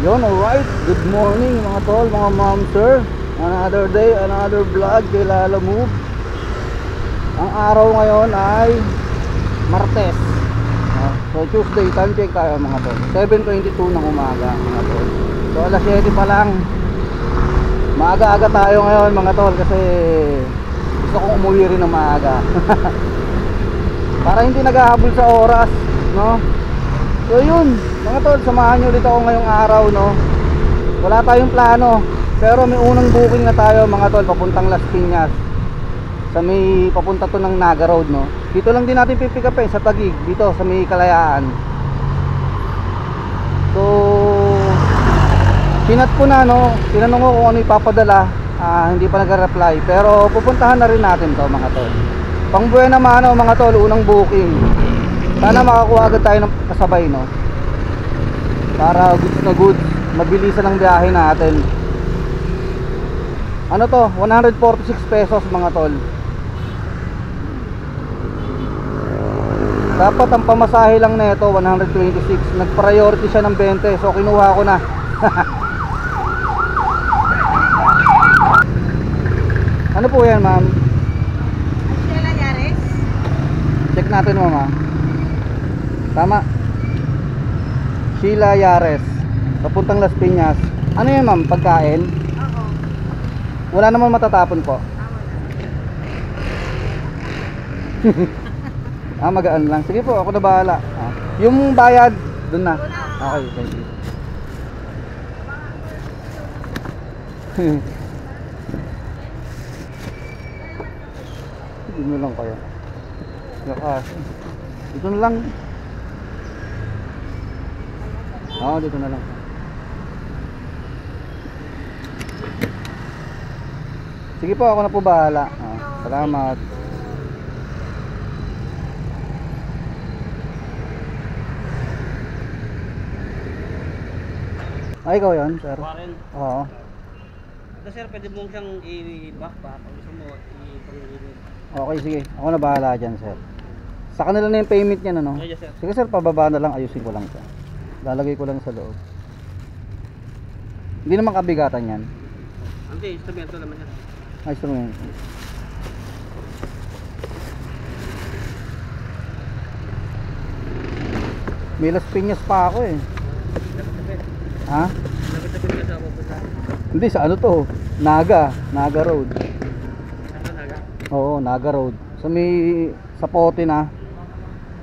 Yun, alright. Good morning mga tol, mga ma'am, sir. Another day, another vlog kay Lala Move. Ang araw ngayon ay Martes. So Tuesday, time check tayo mga tol. 7:22 ng umaga mga tol. So alas 7 pa lang. Maaga-aga tayo ngayon mga tol kasi gusto kong umuwi rin ng maaga. Para hindi naghahabol sa oras, no? So yun, mga tol, samahan nyo ulit ako ngayong araw, no? Wala tayong plano, pero may unang booking na tayo mga tol, papuntang Las Piñas. Sa may, papunta to ng Naga Road, no? Dito lang din natin pipick up sa Taguig, dito sa may Kalayaan. So pinat ko na, no? Tinanong ko kung ano ipapadala. Hindi pa nag-reply, pero pupuntahan na rin natin to mga tol. Pang buwan naman, no, mga tol, unang booking. Sana makakuha agad tayo ng kasabay, no? Para goods na goods, mabilisan ang biyahe natin. Ano to? 146 pesos mga tol. Dapat ang pamasahe lang nito 126. Nag-priority siya ng 20, so kinuha ko na. Ano po yan, ma'am? Sheila Yares. Check natin, mama. Tama. Sheila Yares, papuntang Las Piñas. Ano yan, ma'am? Pagkain? Oo. Wala naman matatapon po. Magaan lang. Sige po, ako na bahala. Yung bayad, dun na. Okay, thank you. Hindi mo lang kaya. Dito na lang. Dito na lang. Sige po, ako na po bahala. Salamat. Ay, ikaw yan, sir? Warren. Oo. Ito sir, pwede mong siyang i-backpack kung gusto mo i-pangilid. Okay, sige. Ako na bahala dyan, sir. Sa kanila na yung payment niya, ano? Yes, sir. Sige, sir, pababa na lang. Ayusin ko lang siya. Lalagay ko lang sa loob. Hindi naman kabigatan yan. Hindi, instrumento naman yan. Instrumento. May Las Piñas pa ako eh. Ha? Lapit-lapit ka sa pupunta. Hindi, sa ano to? Naga Road. Ano naga? Oo, Naga Road. Sa Pote na.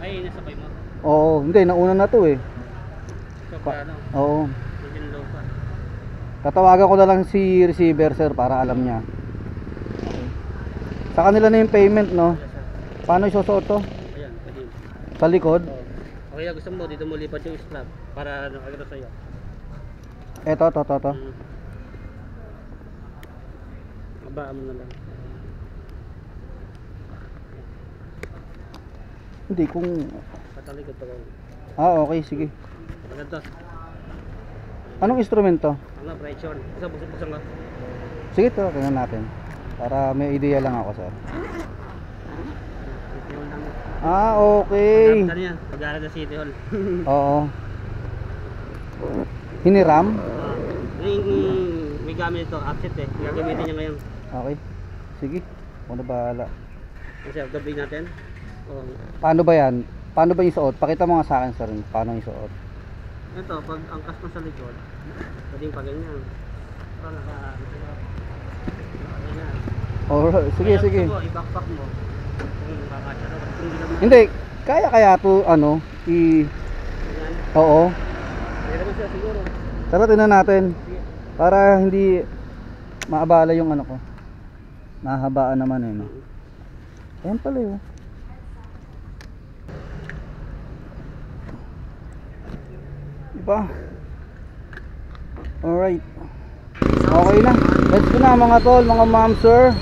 Ay, nasabay mo. Oo, hindi, nauna na to eh. So, paano? Oo. Medyo low pa. Tatawagan ko na lang si receiver, sir, para alam niya. Okay. Sa kanila na yung payment, no? Yes, sir. Paano isusuot to? Ayan, pwede. Sa likod? Oo. Okay, gusto mo, dito mo lipat yung strap para nakagano sa'yo. Eto. Abaan mo na lang. Hindi, kung... Patalikod pa ko. Okay, sige. Maganda. Anong instrumento? Ano, pressure. Buksan ka. Sige to, tingnan natin. Para may idea lang ako, sir. City Hall lang. Okay. Ano yan? Pag-aaral na City Hall. Oo. Hiniram? May gamit ito, upset eh. Gagamitin niya ngayon. Okay. Sige. Ako na bahala. Kasi doble natin. Oh. Paano ba yan? Paano ba yung suot? Pakita mo nga sa akin, sir. Paano yung suot? Ito, pag angkas mo sa likod, pwedeng pa ganyan. Para ganyan. Alright. Sige, Kaya sige. gusto mo, i-backpack mo. Kung kakasya na. Kung hindi naman. Hindi. Kaya to, Ganyan. Oo. Kaya naman siya siguro. Tara, tingnan natin. Sige. Para hindi maabala yung ano ko. Nahabaan naman eh, no? Ayan pala yun. Diba? Alright. Okay na. Let's go na mga tol, mga ma'am, sir.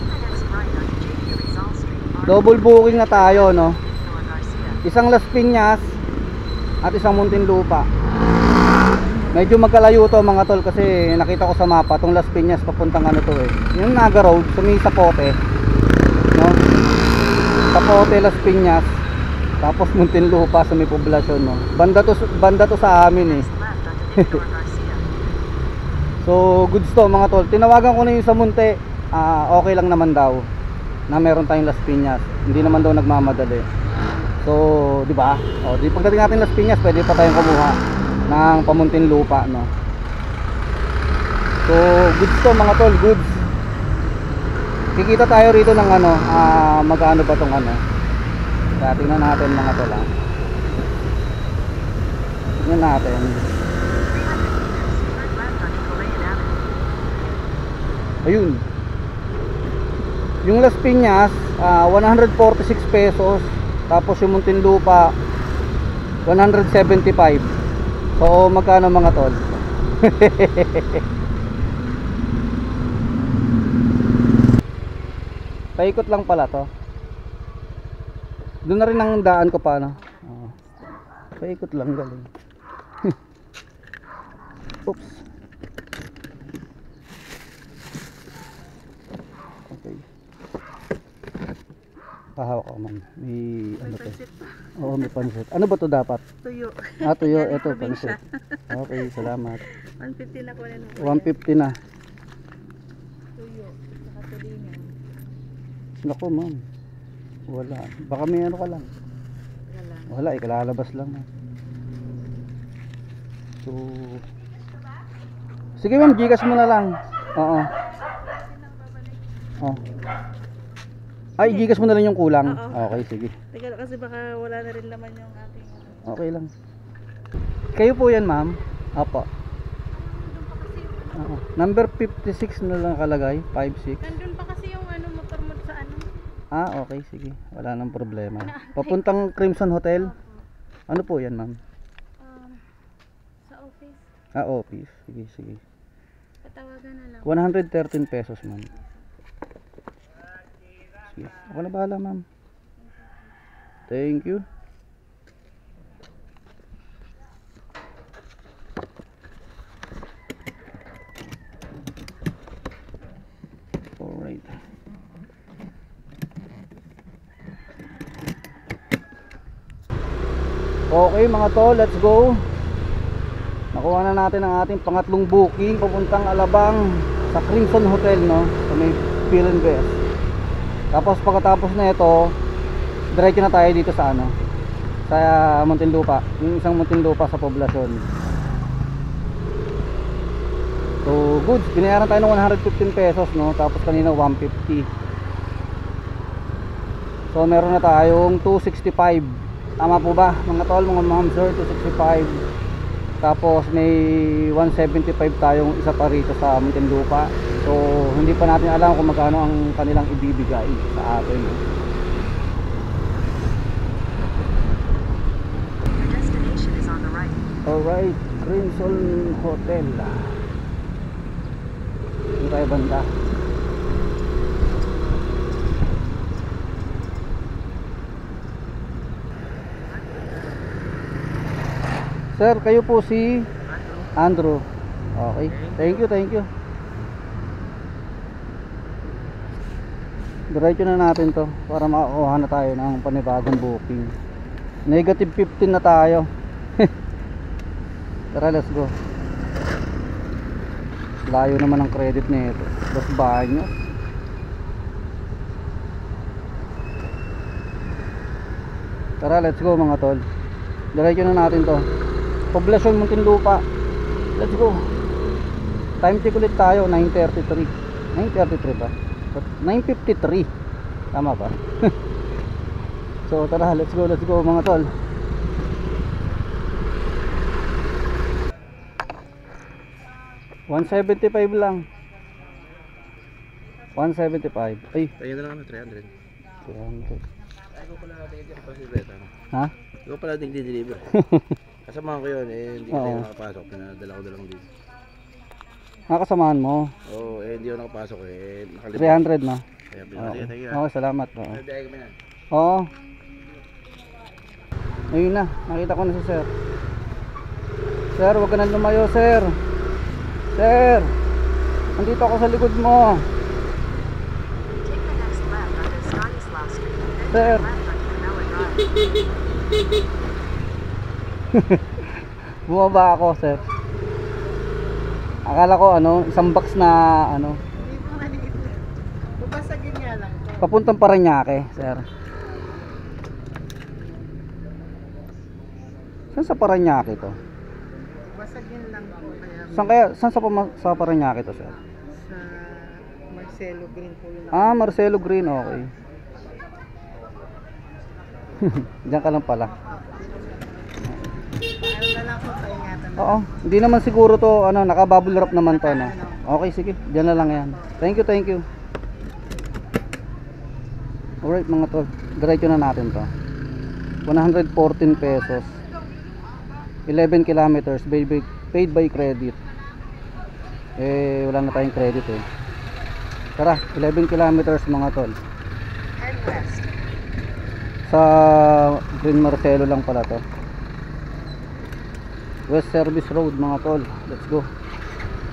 Double booking na tayo, no? Isang Las Piñas at isang Muntinlupa. Medyo magkalayo to mga tol kasi nakita ko sa mapa tong Las Piñas papuntang ano to eh. Yung Naga Road, sa Sapote, no? Sapote, Las Piñas. Tapos Muntinlupa sa may poblasyon, no. Banda to sa amin eh. So goods to mga tol. Tinawagan ko na yung sa Munti, okay lang naman daw na meron tayong Las Piñas. Hindi naman daw nagmamadali. So di ba? O di pagdating natin Las Piñas, pwede pa tayong kumuha ng Pamuntinlupa, no. So goods to mga tol, goods. Kikita tayo rito ng ano, magkano ba tong ano. Kaya tingnan natin mga tol. Tingnan natin. Ayun. Yung Las Piñas, 146 pesos. Tapos yung Muntinlupa, 175. So magkano mga tol? Paikot lang pala to. Doon na rin ang daan ko pa, no? Paikot lang, galing. Oops. Okay. Pahawak ako man. May ano to? Oo, may pansit. Ano ba to dapat? Tuyo. Tuyo. Ito, pansit. Okay, salamat. 150 na ko na. 150 na. Tuyo. Saka tulingan. Naku, ma'am. Wala. Baka may ano ka lang. Wala, ikalalabas lang. So, sige ma'am, Gcash mo na lang. Oo. Oh. Ay, Gcash mo na lang yung kulang. Oo. Okay, sige. Teka, kasi baka wala na rin naman yung ating Okay lang. Kayo po yan, ma'am? Apo. Number 56 na lang kalagay. 56. nandun pa kasi yung ano, motor mo sa ano. Okay, sige. Wala nang problema. Papuntang Crimson Hotel. Ano po yan, ma'am? Sa office. Office. Sige, sige. Patawagan na lang. 113 pesos, ma'am. Sige. Ako na bahala, ma'am. Thank you. Alright. Okay mga tol, let's go. Nakuha na natin ang ating pangatlong booking papuntang Alabang sa Crimson Hotel, no? Sa may Phil and Best. Tapos pagkatapos na ito, diretso na tayo dito sa ano, sa Muntinlupa, yung isang Muntinlupa sa poblasyon. So goods, binayaran tayo ng 115 pesos, no? Tapos kanina 150. So meron na tayong 265. Tama po ba mga tol, mga ma'am sir? 265. Tapos may 175 tayong isa pa rito sa Muntinlupa. So hindi pa natin alam kung magkano ang kanilang ibibigay sa atin. Your destination is on the right. Alright, Crimson Hotel. Dito tayo banda. Sir, kayo po si Andrew. Okay, thank you, thank you. Diretso na natin to para makakuha na tayo ng panibagong booking. Negative 15 na tayo. Tara, let's go. Layo naman ang credit nito. Dos Baños. Tara, let's go mga tol. Diretso na natin to. Poblasyon Muntinlupa. Let's go. Time check ulit tayo, 9:33. 9:33 ba? 9:53. Tama ba? So tara, let's go mga tol. $175 lang. 175. Ay, Tayo na lang kami, 300. 300. Ay, ko pala nag-deliver. Ha? Ikaw pala nag-deliver. Kasamahan ko yun, hindi Oo. kasi ako nakapasok. Pinadala ko na lang din. Nakasamahan mo. Oo, hindi ako nakapasok nakalimutan. 300 na. Kaya Okay. pinadala, thank you. Okay, salamat. Oo. Nagdaya kami na. Oo. Ayun na, nakita ko na si sir. Sir, wag ka na lumayo, sir. Sir, nandito ako sa likod mo. Take the next left onto Stanislav Street, then Sir. turn left on Canela Drive. Bumaba ako, sir. Akala ko ano, isang box na ano, Hindi po maliit. Babasagin nga lang to. papuntang Parañaque, sir. Saan sa Parañaque to? Babasagin lang po kaya Saan sa Parañaque to, sir? sa Marcelo Green po yun. Ah, Marcelo Green, okay. Diyan ka lang pala. Ano na lang po paingatan. Oo, hindi naman siguro to, ano, naka-bubble wrap naman to, no? Okay, sige, diyan na lang yan. Thank you, thank you. Alright mga tol, diretso na natin to. 114 pesos. 11 kilometers, paid by credit. Eh, wala na tayong credit eh. Tara, 11 kilometers mga tol. And west. Sa Green Marcelo lang pala to. West Service Road mga tol. Let's go.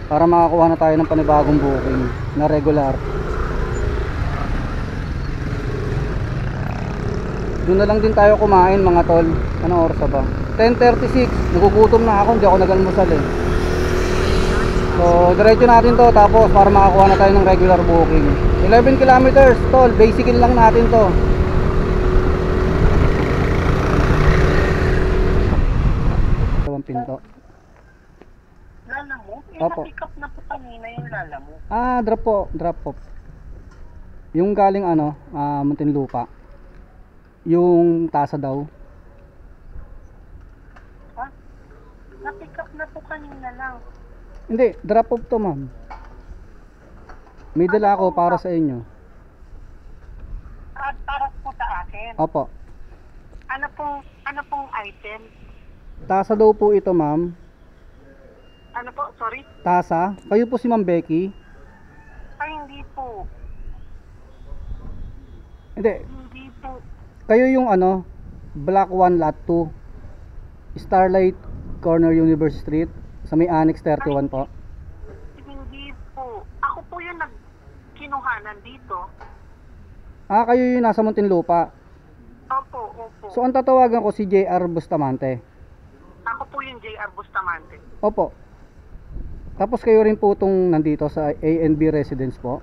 Para makakuha na tayo ng panibagong booking na regular. Doon na lang din tayo kumain mga tol. Anong oras ba? 10:36. Nagugutom na ako, hindi ako nag-almusal eh. So, diretso natin to tapos para makakuha na tayo ng regular booking. 11 kilometers tol, basicin lang natin to. Dalawang pinto. Lala mo? Opo. Na-pick up na po kanina yung lala mo. Ah, drop off. Yung galing ano, Muntinlupa. Yung tasa daw. Ha? Na-pick up na po kanina lang. Hindi, drop off to ma'am. May dala ako para sa inyo. At para po sa akin. Opo. Ano pong item? Tasa daw po ito ma'am. Ano po? Sorry? Tasa. Kayo po si Ma'am Becky. Ay, hindi po. Hindi, Hindi po. kayo yung ano, Block 1 Lot 2. Starlight Corner Universe Street sa may Annex 31 po. Hindi po. Ako po yung nagkinuhanan dito. Ah, kayo yung nasa Muntinlupa. Opo, opo. So ang tatawagan ko si JR Bustamante. Ako po yung JR Bustamante. Opo. Tapos kayo rin po itong nandito sa A&B Residence po.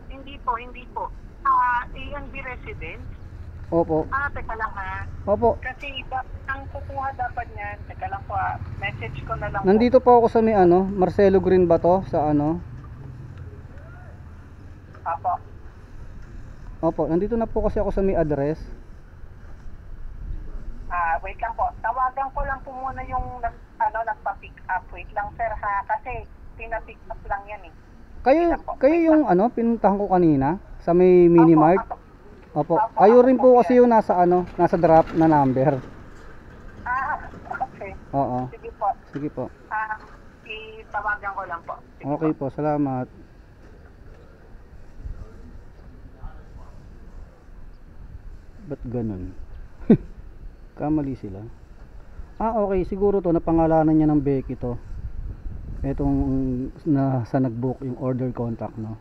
Hindi po, hindi po. A&B Residence? Opo. Teka lang ha. Opo. Kasi ang kukuha dapat niyan, teka lang po message ko na lang Nandito po ako sa may ano, Marcelo Green ba to? Sa ano? po. Apo. Opo, nandito na po kasi ako sa may address. Wait lang po. Tawagan ko lang po muna yung nagpa-pick up. Wait lang sir ha. Kasi pina-pick up lang yan eh. Kayo yung ano, pinuntahan ko kanina sa may mini mart. Opo. Opo, Kayo ako rin po po kasi yung nasa ano, nasa drop na number. Okay. Oo. Sige po. Sige po. Itawagan ko lang po. Sige Okay po. po, salamat. Ba't ganun? Kamali sila. Okay, siguro to napangalanan niya ng Becky to. Etong sa nag-book yung order contact, no.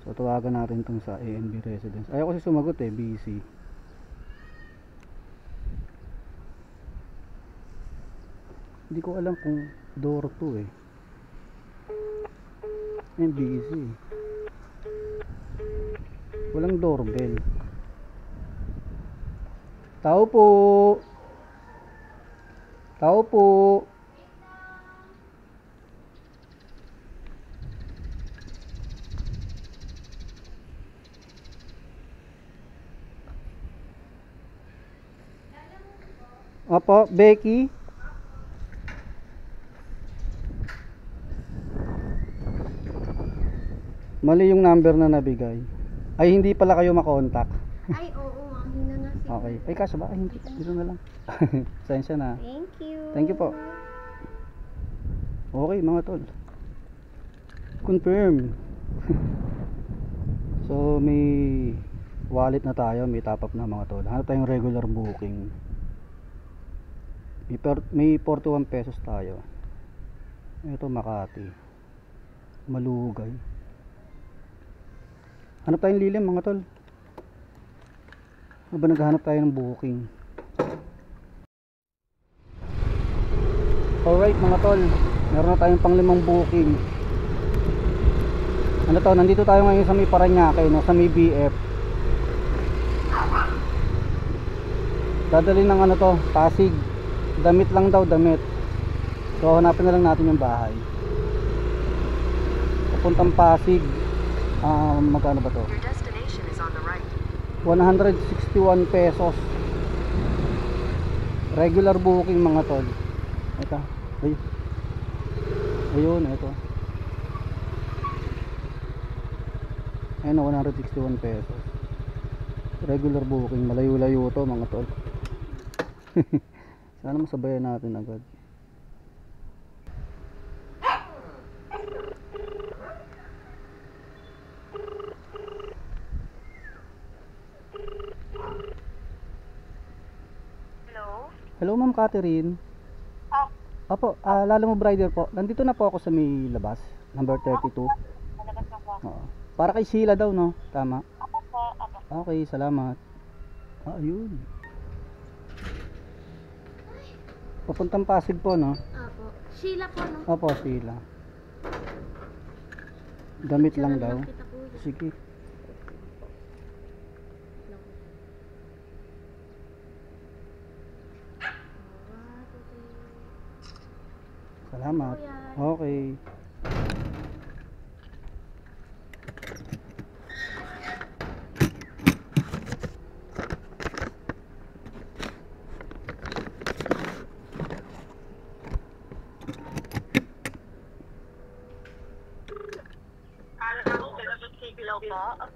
So tawagan natin tong sa A&B Residence. Ayaw kasi sumagot eh, busy. Hindi ko alam kung door to eh. Busy. Walang doorbell. Tao po. Tao po. Opo, Becky. Mali yung number na nabigay. Ay, hindi pala kayo makontak. Ay, oo, mahina na siya. Okay. Ay, kaso ba? Ay, hindi. Dito na lang. Sensya na. Thank you. Thank you po. Okay, mga tol. Confirm. So, may wallet na tayo. May top up na mga tol. Hanap tayong regular booking. May 41 pesos tayo. Ito, Makati. Malugay. Hanap tayong lilim mga tol. Habang naghahanap tayo ng booking. Alright mga tol, Meron na tayong pang 5 booking. Ano to, nandito tayo ngayon sa may Paranaque, no? Sa may BF. Dadali ng ano to, Pasig. Damit lang daw, damit. So hanapin na lang natin yung bahay. Papuntang Pasig. Magkano ba to? Your destination is on the right. 161 pesos. Regular booking mga tol. Ito. Ay. Ayun, ito. Ayun na, 161 pesos. Regular booking. Malayo-layo to mga tol. Sana masabayan natin agad. Hello Ma'am Catherine. Opo, Lala mo Brider po. Nandito na po ako sa may labas, number 32. Oo. Para kay Sheila daw, no? Tama. Okay, salamat. Ayun. Papuntang Pasig po, no? Opo. Sheila po, no? Opo, Sheila. Damit lang daw. Kita po. Sige. Salamat. Okay.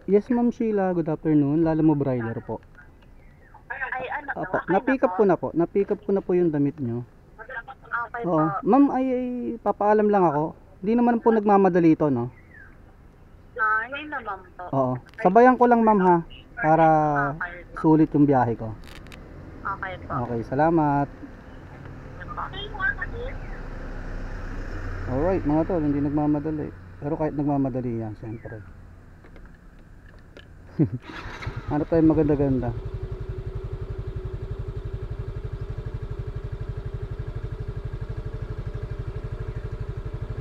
Yes, Ma'am Sheila. Good afternoon. Lala mo Brider po. Ay, ano? Opo, na-pick up ko na po. Na-pick up ko na po yung damit nyo. Okay Oo. Ma'am, ay papaalam lang ako. Hindi naman po nagmamadali ito, no? Hindi naman po. Oo. Sabayan ko lang, ma'am, ha? Para sulit yung biyahe ko. Okay po. Okay, salamat. Alright, mga tol, hindi nagmamadali. Pero kahit nagmamadali yan, siyempre. Ano tayo maganda-ganda?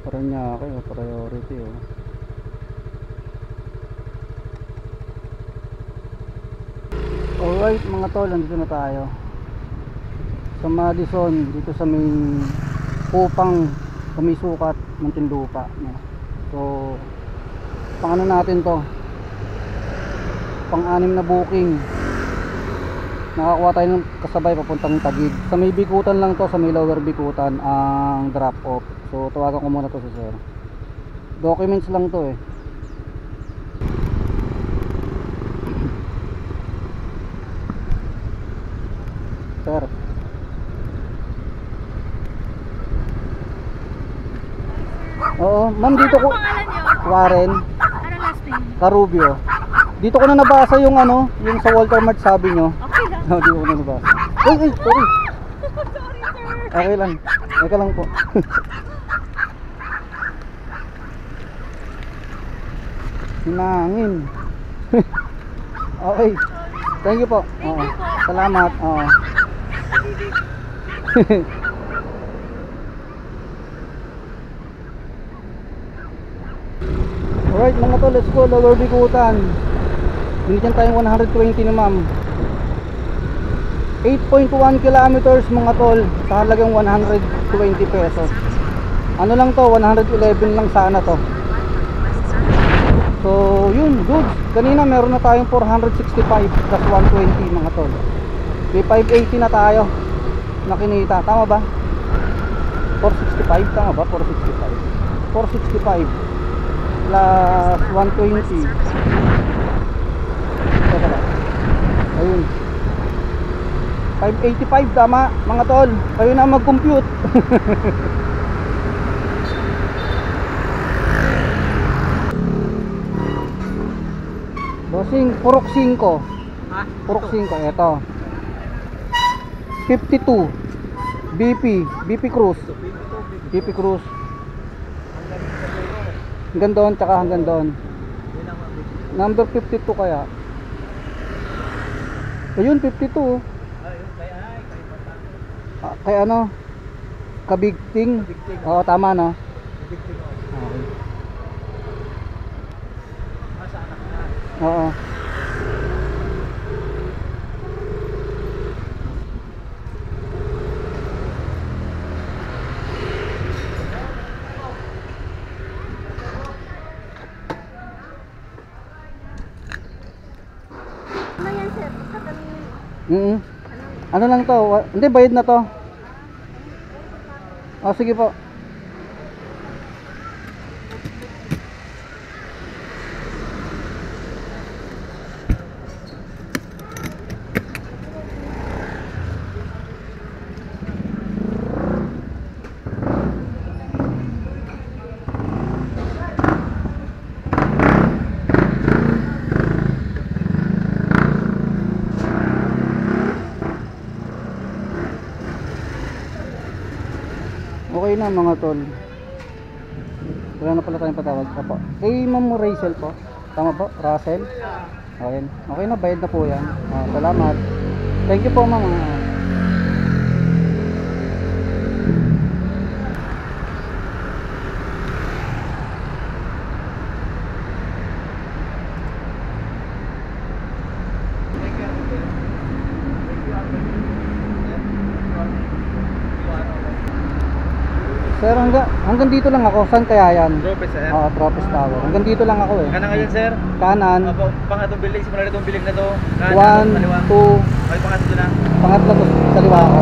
Paranaque, priority, oh. Alright mga tol, nandito na tayo sa Madison, dito sa may Kupang, sa may Sukat, Muntinlupa, no? So pang ano natin to, pang-6 na booking. Nakakuha tayo ng kasabay papuntang Taguig. Sa may Bikutan lang to, sa may Lower Bikutan ang drop off. So tawagan ko muna to si sir. Documents lang to eh. Sir. Oo, ma'am, dito ko. Warren. Ano last name? Carubio. Dito ko na nabasa yung ano, yung sa Walter Mart sabi nyo. Okay lang. No, dito ko na nabasa. Ay, sorry. Okay lang. Okay lang po. Hinangin. Okay. Thank you po. Oo. Salamat. Oo. Alright mga tol, let's go. Lower Bikutan. Binigyan tayong 120 ni ma'am. 8.1 kilometers mga tol, sa halagang 120 pesos. Ano lang to, 111 lang sana to. So yun, good. Kanina meron na tayong 465 plus 120 mga tol. May 580 na tayo nakinita, tama ba? 465, tama ba? 465 plus 120. Ayun, 585 tama mga tol. Kayo na mag-compute. Bossing, purok 5. Ha? Purok 5, eto 52 BP Cruz. BP Cruz hanggang doon, tsaka hanggang doon. Number 52 kaya. Ayun, 52. Kaya ano, Kabigting. Kabigting. Oo, tama no. Bigting ako. Okay. Sa anak na. Oo. Ano yan, sir? Basta kami, Ano lang to? Hindi, bayad na to. Oh, sige po. Okay na mga tol. Wala na pala tayong patawag. Opo. Eh, Ma'am Rachel po. Tama po? Russell? Okay. Okay na, bayad na po yan. Salamat. Thank you po, ma'am. Sir, hanggang dito lang ako. Saan kaya yan? Tropes, sir. Oo, Tropes Tower. Hanggang dito lang ako eh. Kanan ngayon, sir. Kanan. Opo, pangatong building. Simula na itong building na to. Kanan, 1, kaliwa. 2, Ay, pangatlo na. pangatlo to sa liwa ako.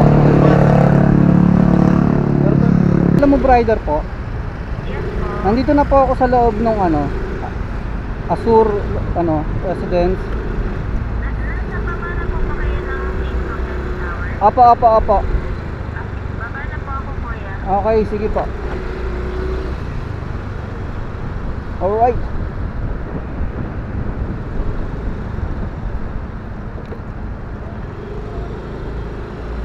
Alam mo, Brider po? Nandito na po ako sa loob ng Azur residence. Nasa baba na po ba kayo ng Tropes Tower? Apa. Baba na po ako, kuya. Okay, sige po. Alright.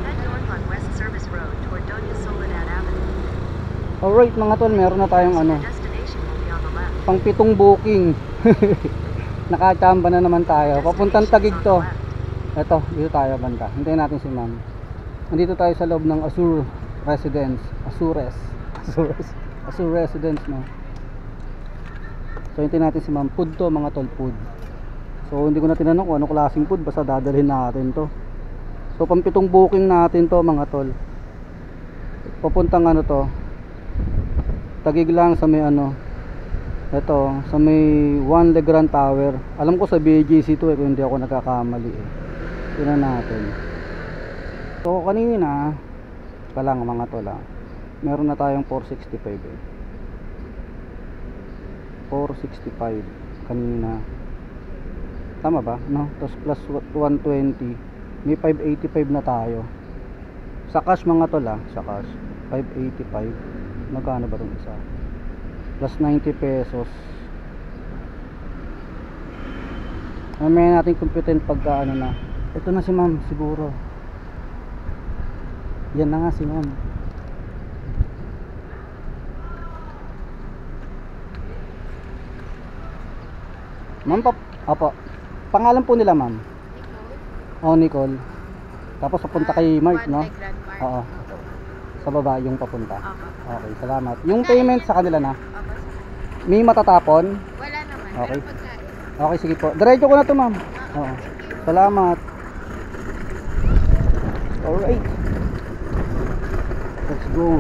Head north on West Service Road toward Doña Soledad Avenue. Alright mga tol, meron na tayong Your destination will be on the left. pang 7 booking. Nakachamba na naman tayo. Papuntang Taguig to. Eto, dito tayo banda. Hintayin natin si ma'am. Nandito tayo sa loob ng Azur Residence. Azur Residence, no. So hintayin natin si ma'am. Food to mga tol, food. So hindi ko na tinanong kung ano klaseng food, basta dadalhin natin to. So pang 7 booking natin to mga tol. Papuntang to. Taguig lang sa may ito, sa may One Legrand Tower. Alam ko sa BGC to kung hindi ako nagkakamali Tingnan natin. So kanina pa lang mga tol meron na tayong 465 465 kanina. Tama ba? No? Tapos plus 120. May 585 na tayo. Sa cash mga tol sa cash 585. Magkano ba itong isa? Plus 90 pesos. Mamaya natin computin pagka na. Ito na si ma'am siguro. Yan na nga si ma'am. Ma'am Apo. Pangalan po nila ma'am? Nicole. Tapos papunta kay Mark, no? Oo. Sa baba yung papunta. Okay, salamat. Yung payment sa kanila na? May matatapon? wala naman. Okay. Pero pagkain. Okay, sige po. Diretso ko na to, ma'am. Oo. Salamat. Alright. Let's go.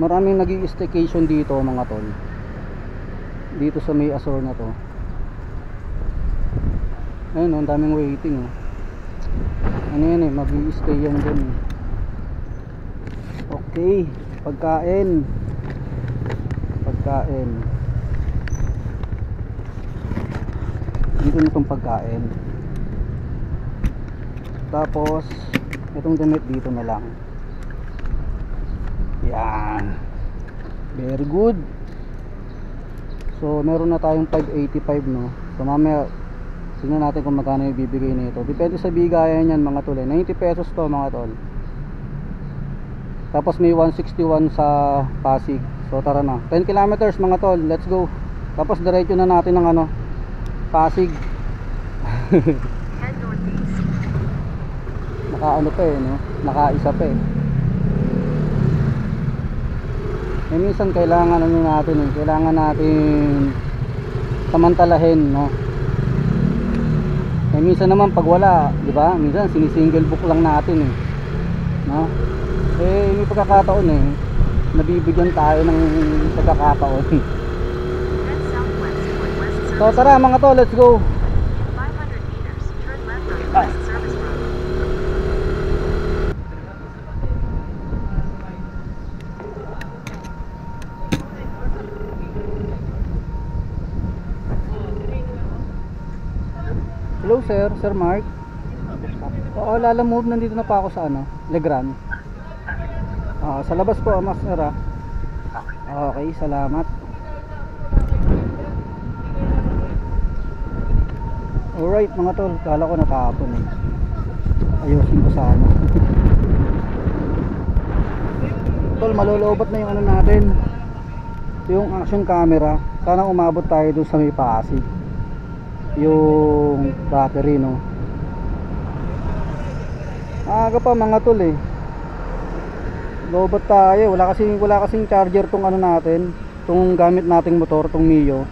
Maraming nag-i-staycation dito, mga tol. Dito sa may Azur na to. Ayun, ang daming waiting. Ano yan mag-i-stay yan dun. Okay, pagkain. Dito na itong pagkain. Tapos itong damit dito na lang. Yan. Very good. So meron na tayong 585, no. So mamaya tingnan natin kung magkano yung bibigay nito. Depende sa bigayan yan mga tol. 90 pesos to mga tol. Tapos may 161 sa Pasig. So tara na. 10 kilometers mga tol. Let's go. Tapos diretso na natin ng Pasig. Head northeast. naka ano pa eh, no? Nakaisa pa eh. Eh minsan kailangan ano natin eh, kailangan natin samantalahin, no? Eh minsan naman pag wala, di ba? Minsan sinisingle book lang natin eh, no? Eh may pagkakataon eh, nabibigyan tayo ng pagkakataon. Head southwest toward West So Service tara mga tol, let's go. 500 meters. Turn left on West Service Road. Hello sir, Sir Mark. Oo, Lala Move, nandito na pa ako sa ano, Legrand. Sa labas po, mas sir ah. Okay, salamat. Alright mga tol, kala ko natapon eh. Ayusin ko sana. Tol, malulobot na yung ano natin, yung action camera. Sana umabot tayo dun sa may Pasig, yung battery, no? Aga pa mga tol eh. Lobot tayo, wala kasing charger tong ano natin, tong gamit nating motor, tong Mio.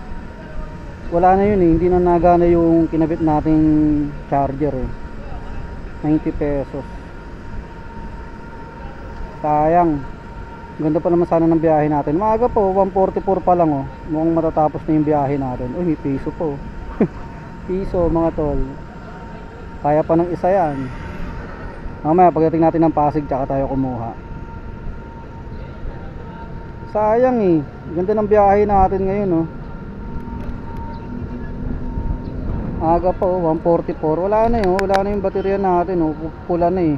Wala na yun eh, hindi na nagana yung kinabit nating charger eh. 90 pesos. Sayang. Ganda pa naman sana ng biyahe natin. Maaga po, 144 pa lang oh. Mukhang matatapos na yung biyahe natin. Uy, may piso po. Piso mga tol. Kaya pa ng isa yan. Mamaya pagdating natin ng Pasig tsaka tayo kumuha. Sayang eh. Ganda ng biyahe natin ngayon oh. Aga pa oh, 144. Wala na yun, wala na yung baterya natin oh. Pula na eh.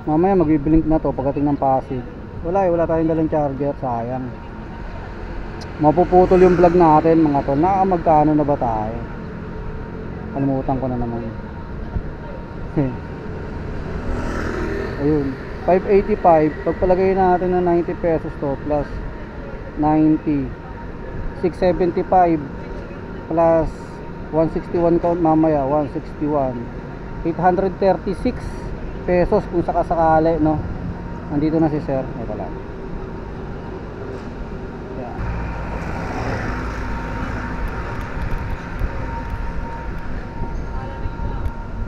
Mamaya magbiblink na to pagdating ng Pasig. Wala eh, wala tayong dalang charger. Sayang. Mapuputol yung vlog natin mga tol. Nakamagkano na ba tayo? Kalimutan ko na naman. Ayun, 585. Pagpalagay natin na 90 pesos to plus 90, 675 plus 161 count mamaya, 161, 836 pesos kung sakasakali, no? Nandito na si sir. Ito lang. Yeah.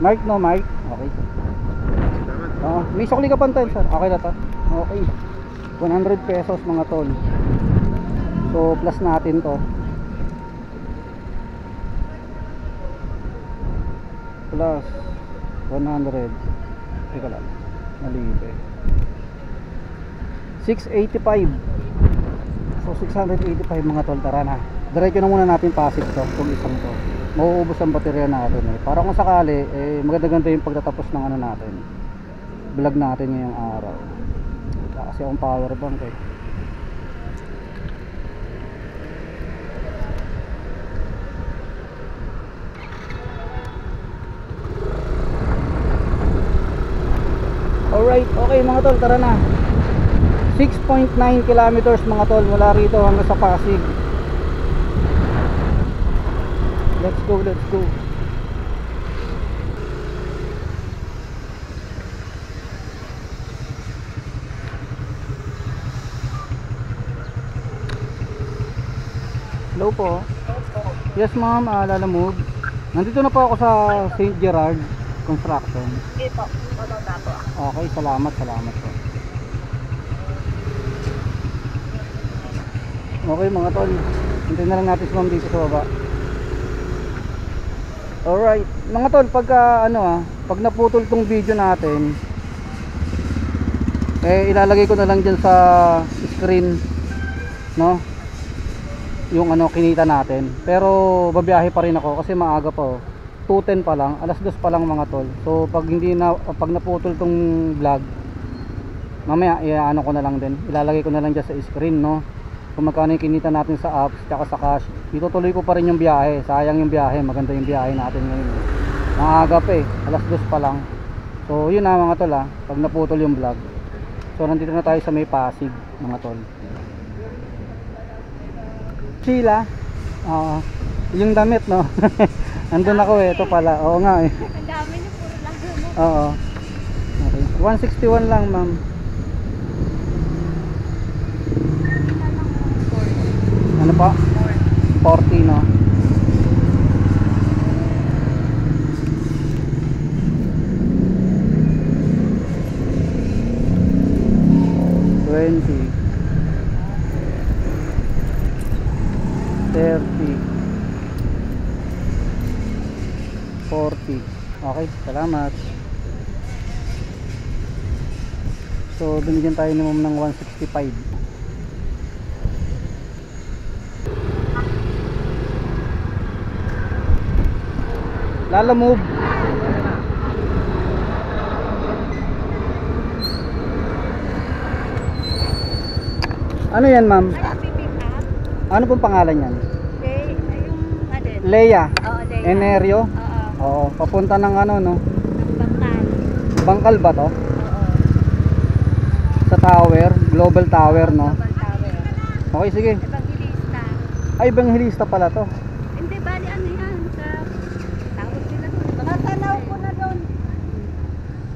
Mark, no Mark? Okay. May sukli ka pantayin sir. Okay na to. Okay. 100 pesos mga tol. So plus natin to. Plus 100. Teka lang. Malibe. 685. So 685 mga tol. Tara na. Diretso na muna natin Pasig to. Kung isang to. Mauubos ang baterya natin eh. Para kung sakali eh, maganda-ganda yung pagtatapos ng ano natin, vlog natin ngayong araw. Kasi akong power bank eh. Alright, okay mga tol, tara na. 6.9 kilometers mga tol mula rito hanggang sa Pasig. Let's go, let's go. Hello po. Yes ma'am, Lala Move. Nandito na po ako sa St. Gerard Construction. Ito, bababa po ako. Okay, salamat po. Okay mga tol, hintayin na lang natin si ma'am dito sa baba. Alright, mga tol, pagka pag naputol tong video natin, eh ilalagay ko na lang dyan sa screen, no, yung kinita natin. Pero babiyahe pa rin ako kasi maaga pa oh. 2:10 pa lang, alas 2 pa lang mga tol. So pag naputol tong vlog, mamaya iano ko na lang din, ilalagay ko na lang dyan sa screen, no, kung magkano yung kinita natin sa apps tsaka sa cash. Itutuloy ko pa rin yung biyahe. Sayang yung biyahe, maganda yung biyahe natin ngayon. Maaga pa eh, alas 2 pa lang. So yun na mga tol pag naputol yung vlog. So nandito na tayo sa may Pasig mga tol. Sheila, yung damit no. Andun ako eh, ito pala. Oo nga eh. Ang dami niyo puro lang mo. Oo. 161 lang, ma'am. Ano pa? 40, no? $20, 30, 40. Okay, salamat. So, binigyan tayo ni ma'am ng 165. Lala move. Ano yan, ma'am? Ay, pipick up? Ano pong pangalan yan? Yung ano? Leia. Oo, Leia. Enerio. Oo, Oo, papunta ng ano, no? ng Bangkal. Bangkal ba to? Oo. Sa tower, Global Tower, no? Global Tower. Okay, sige. Evangelista. Ay, Evangelista pala to. Hindi, bali ano yan? Sa tawag sila doon. Natanaw ko na doon.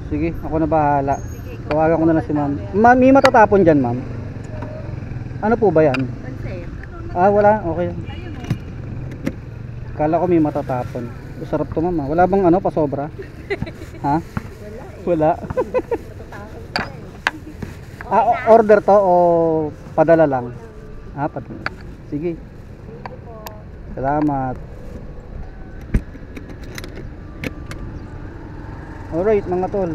Sige, ako na bahala. Sige, ikaw. Tawagan ko na lang si ma'am. Global Tower. Ma'am, may matatapon dyan, ma'am. Ano po ba yan? Pansit. Ah, wala. Okay. Kala ko may matatapon. Sarap to, ma'am. Wala bang ano, pasobra? Ha? Wala. Order to o padala lang? Ah, padala. Sige. Salamat. Alright, mga tol.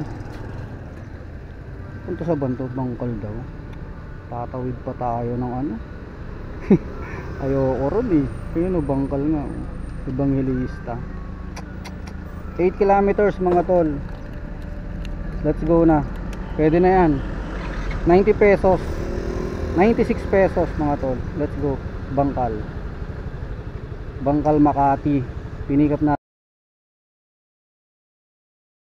Punta sa Bangkal daw. Tatawid pa tayo ng ano. Ayoko ron eh. Ayun o, Bangkal nga. Evangelista. 8 kilometers mga tol. Let's go na. Pwede na yan. 90 pesos. 96 pesos mga tol. Let's go. Bangkal. Bangkal Makati. Pinikap na